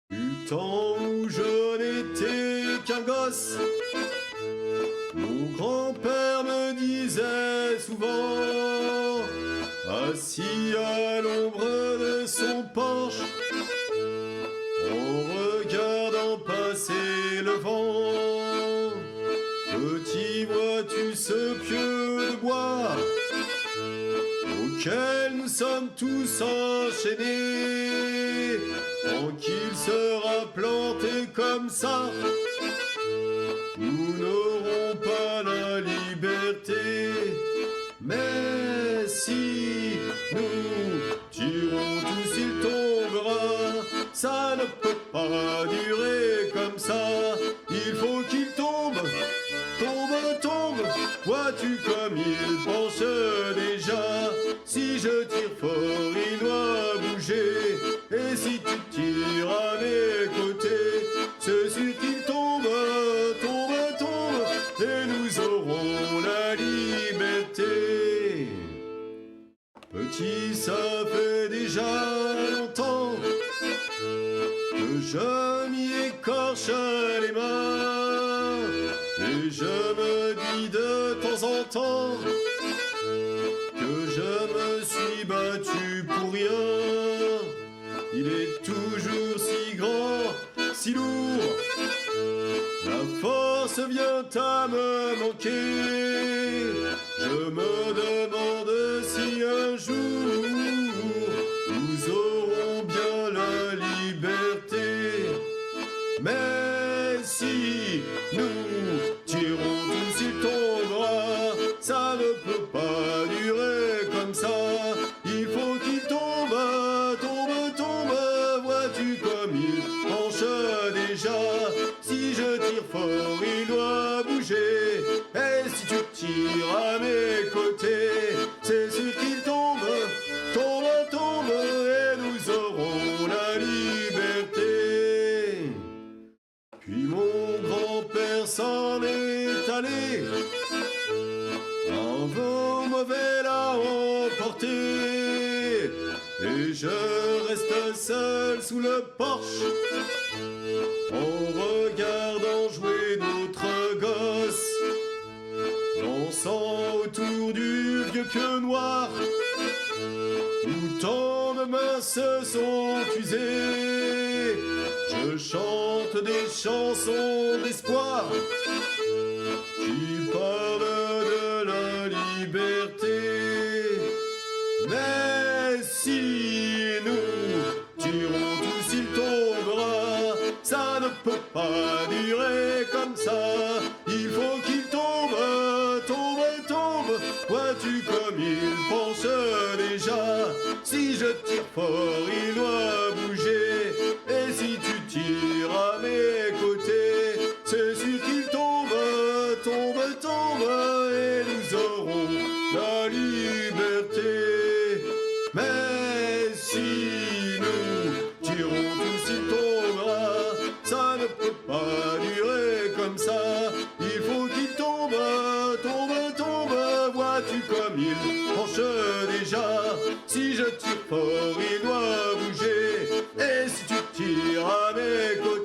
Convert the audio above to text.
Du temps où je n'étais qu'un gosse, mon grand-père me disait souvent, assis à l'ombre de son porche, en regardant passer le vent, petit, vois-tu ce pieu de bois auquel nous sommes tous enchaînés, tant qu'il sera planté comme ça, nous n'aurons pas la liberté. Mais si nous tirons tous, il tombera. Ça ne peut pas durer comme ça. Il faut qu'il tombe, tombe, tombe. Vois-tu comme il penche déjà? Si je tire fort, il doit bouger. Et si tu tires à mes côtés, c'est sûr qu'il tombe, tombe, tombe. Et nous aurons la liberté. Petit, ça fait déjà longtemps que je m'y écorche les mains. Et je me dis de temps en temps que je me suis battu pour rien. Il est toujours si grand, si lourd. La force vient à me manquer. Je me demande si un jour nous aurons bien la liberté. Mais si nous tirons tous, il tombera. Ça ne peut pas durer comme ça. Il faut qu'il tombe, tombe, tombe. Vois-tu comme il penche déjà? Si je tire fort, il doit bouger. Et si tu tires à mes côtés, c'est sûr qu'il tombe, tombe, tombe. Et nous aurons la liberté. Puis mon grand-père s'en est allé, un vent mauvais l'a emporté, et je reste seul sous le porche, en regardant jouer d'autres gosses, dansant autour du vieux pieu noir, où tant de mains se sont usées. Je chante des chansons d'espoir qui parlent de la liberté. Mais si nous tirons tous, il tombera. Ça ne peut pas durer comme ça. Il faut qu'il tombe, tombe, tombe. Vois-tu comme il penche déjà? Si je tire fort, il doit bouger. Et si tu tires à mes côtés, c'est sûr qu'il tombe, tombe, tombe. Et nous aurons la liberté. Mais si nous tirons tous, il tombera. Ça ne peut pas durer comme ça. Il faut qu'il tombe, tombe, tombe. Vois-tu comme il penche déjà? Si je tire fort, il doit bouger. Et si tu tires à mes côtés,